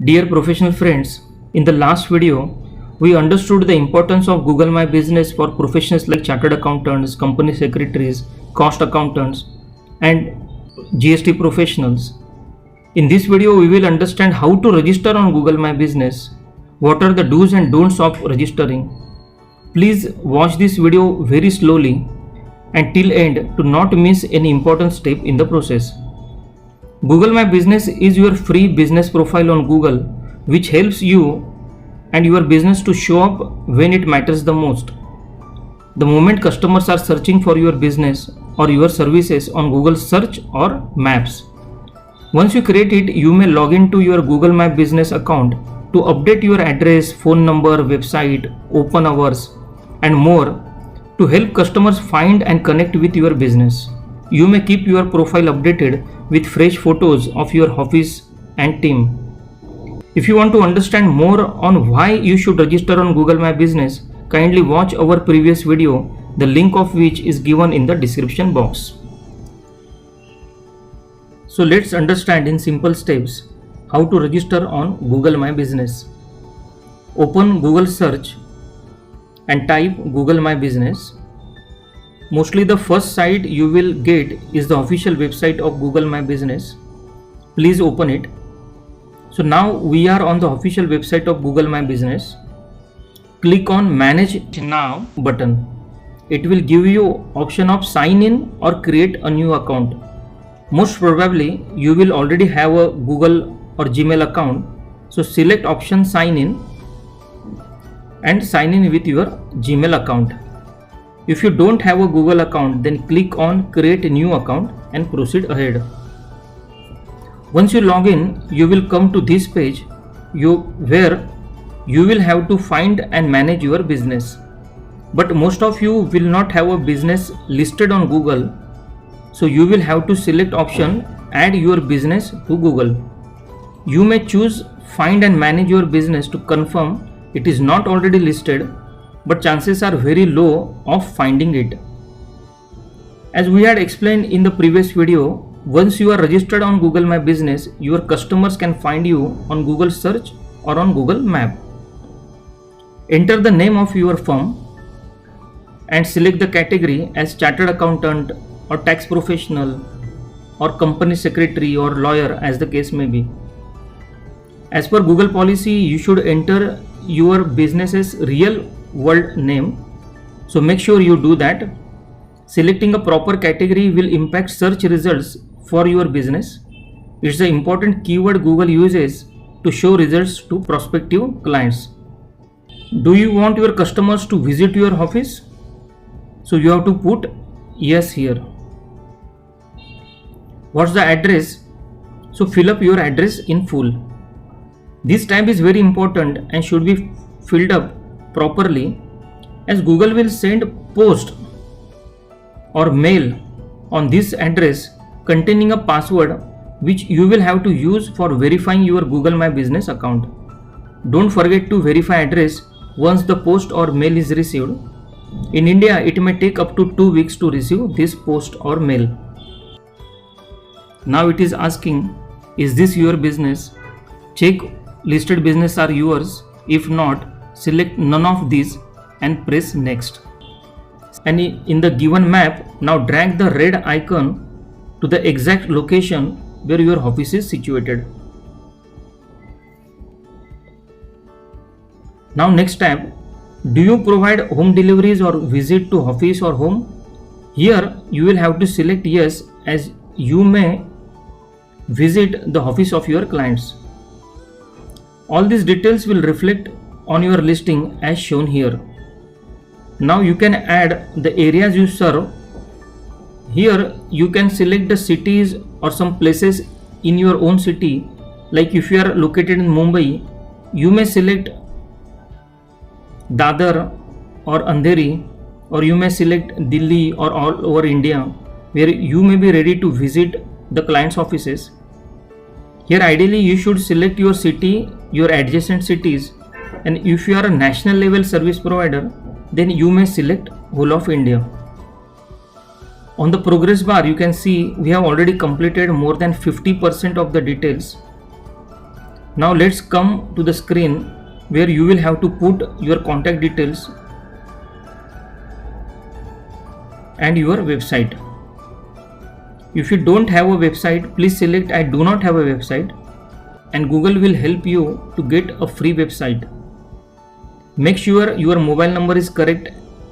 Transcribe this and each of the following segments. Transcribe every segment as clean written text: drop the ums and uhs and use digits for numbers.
Dear professional friends, in the last video, we understood the importance of Google My Business for professions like chartered accountants, company secretaries, cost accountants, and GST professionals. In this video, we will understand how to register on Google My Business, what are the do's and don'ts of registering. Please watch this video very slowly and till end to not miss any important step in the process. Google My Business is your free business profile on Google which helps you and your business to show up when it matters the most. The moment customers are searching for your business or your services on Google search or maps. Once you create it, you may log into your Google My Business account to update your address, phone number, website, open hours, and more to help customers find and connect with your business. You may keep your profile updated with fresh photos of your office and team. If you want to understand more on why you should register on Google My Business, kindly watch our previous video, the link of which is given in the description box. So let's understand in simple steps how to register on Google My Business. Open Google search and type Google My Business. Mostly the first site you will get is the official website of Google My Business. Please open it. So now we are on the official website of Google My Business. Click on Manage Now button. It will give you option of sign in or create a new account. Most probably you will already have a Google or Gmail account. So select option sign in and sign in with your Gmail account. If you don't have a Google account, then click on create a new account and proceed ahead. Once you log in, you will come to this page where you will have to find and manage your business. But most of you will not have a business listed on Google. So you will have to select option add your business to Google. You may choose find and manage your business to confirm it is not already listed, but chances are very low of finding it. As we had explained in the previous video, once you are registered on Google My Business, your customers can find you on Google search or on Google Map. Enter the name of your firm and select the category as chartered accountant or tax professional or company secretary or lawyer as the case may be. As per Google policy, you should enter your business's real world name, so make sure you do that. Selecting a proper category will impact search results for your business. It's the important keyword Google uses to show results to prospective clients. Do you want your customers to visit your office? So you have to put yes here. What's the address? So fill up your address in full. This tab is very important and should be filled up properly, as Google will send post or mail on this address containing a password which you will have to use for verifying your Google My Business account. Don't forget to verify address once the post or mail is received. In India, it may take up to 2 weeks to receive this post or mail. Now it is asking, is this your business? Check listed business are yours. If not, select none of these and press next. And in the given map, now drag the red icon to the exact location where your office is situated. Now next tab, do you provide home deliveries or visit to office or home? Here you will have to select yes, as you may visit the office of your clients. All these details will reflect on your listing as shown here. Now you can add the areas you serve. Here you can select the cities or some places in your own city. Like if you are located in Mumbai, you may select Dadar or Andheri, or you may select Delhi or all over India, where you may be ready to visit the client's offices. Here ideally you should select your city, your adjacent cities, and if you are a national level service provider, then you may select whole of India. On the progress bar, you can see we have already completed more than 50% of the details. Now let's come to the screen where you will have to put your contact details and your website. If you don't have a website, please select I do not have a website, and Google will help you to get a free website. Make sure your mobile number is correct,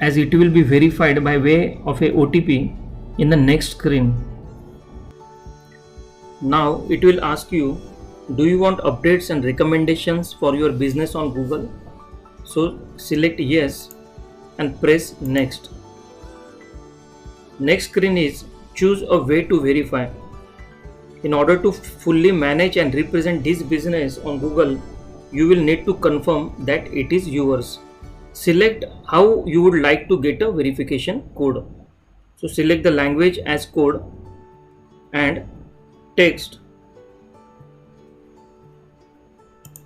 as it will be verified by way of a OTP in the next screen. Now it will ask you, do you want updates and recommendations for your business on Google? So select yes and press next. Next screen is choose a way to verify. In order to fully manage and represent this business on Google, you will need to confirm that it is yours. Select how you would like to get a verification code. So select the language as code and text.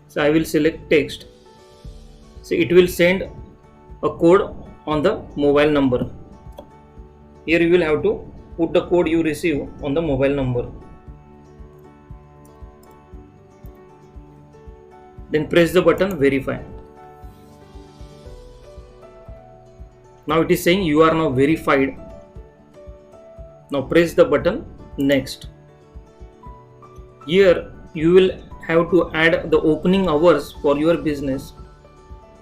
So I will select text. So it will send a code on the mobile number. Here you will have to put the code you receive on the mobile number. Then press the button verify. Now it is saying you are now verified. Now press the button next. Here you will have to add the opening hours for your business,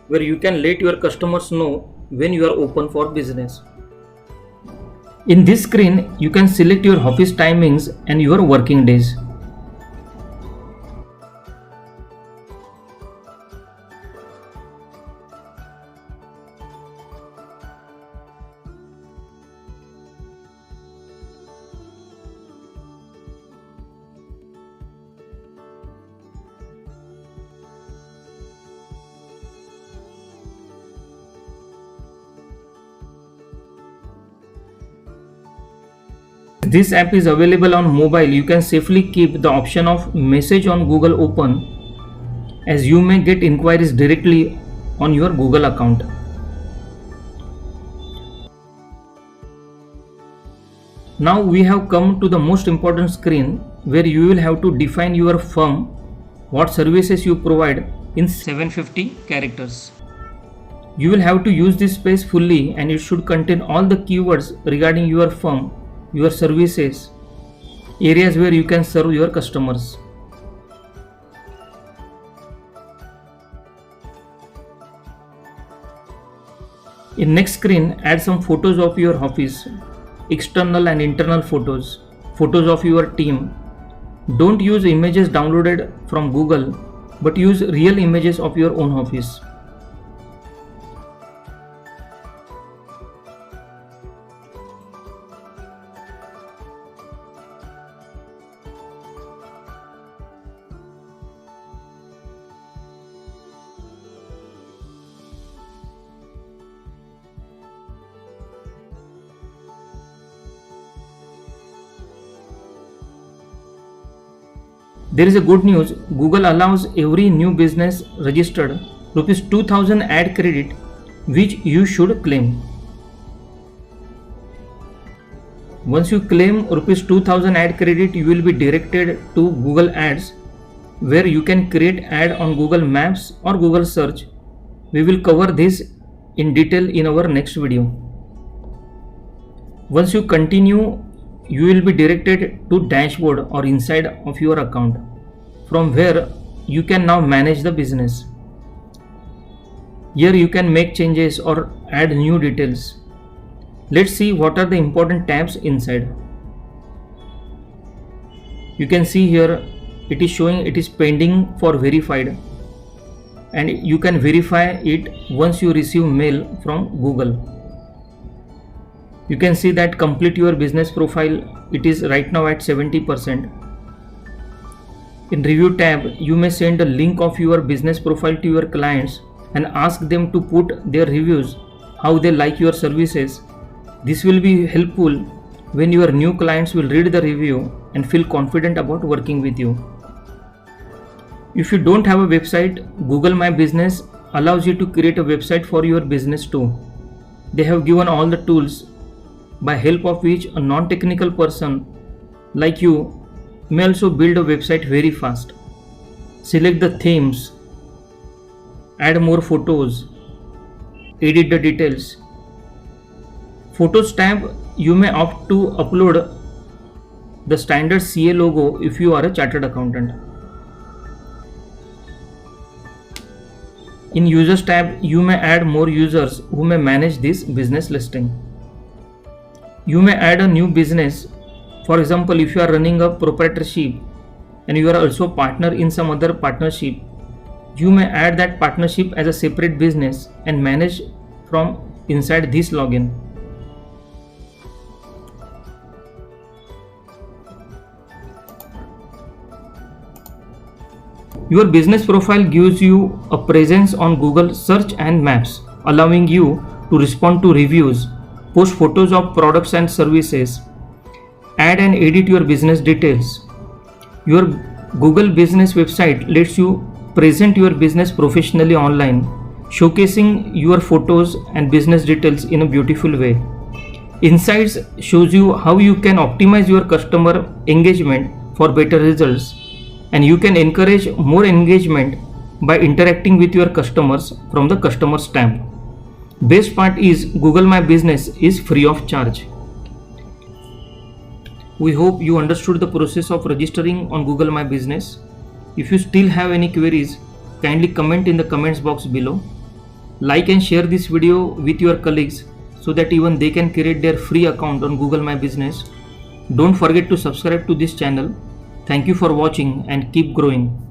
where you can let your customers know when you are open for business. In this screen, you can select your office timings and your working days. This app is available on mobile. You can safely keep the option of message on Google open, as you may get inquiries directly on your Google account. Now we have come to the most important screen, where you will have to define your firm, what services you provide in 750 characters. You will have to use this space fully, and it should contain all the keywords regarding your firm, your services, areas where you can serve your customers. In next screen, add some photos of your office, external and internal photos, photos of your team. Don't use images downloaded from Google, but use real images of your own office. There is a good news. Google allows every new business registered rupees 2000 ad credit, which you should claim. Once you claim rupees 2000 ad credit, you will be directed to Google Ads, where you can create ad on Google Maps or Google Search. We will cover this in detail in our next video. Once you continue, you will be directed to dashboard or inside of your account, from where you can now manage the business. Here you can make changes or add new details. Let's see what are the important tabs inside. You can see here it is showing it is pending for verified, and you can verify it once you receive mail from Google. You can see that complete your business profile, it is right now at 70%. In review tab, you may send a link of your business profile to your clients and ask them to put their reviews, how they like your services. This will be helpful when your new clients will read the review and feel confident about working with you. If you don't have a website, Google My Business allows you to create a website for your business too. They have given all the tools, by help of which a non-technical person like you may also build a website very fast. select the themes, add more photos, edit the details. Photos tab, you may opt to upload the standard CA logo if you are a chartered accountant. In users tab, you may add more users who may manage this business listing. You may add a new business. For example, if you are running a proprietorship and you are also a partner in some other partnership, you may add that partnership as a separate business and manage from inside this login. Your business profile gives you a presence on Google Search and Maps, allowing you to respond to reviews, post photos of products and services, add and edit your business details. Your Google business website lets you present your business professionally online, showcasing your photos and business details in a beautiful way. Insights shows you how you can optimize your customer engagement for better results, and you can encourage more engagement by interacting with your customers from the Customers tab. Best part is Google My Business is free of charge. We hope you understood the process of registering on Google My Business. If you still have any queries, kindly comment in the comments box below. Like and share this video with your colleagues so that even they can create their free account on Google My Business. Don't forget to subscribe to this channel. Thank you for watching and keep growing.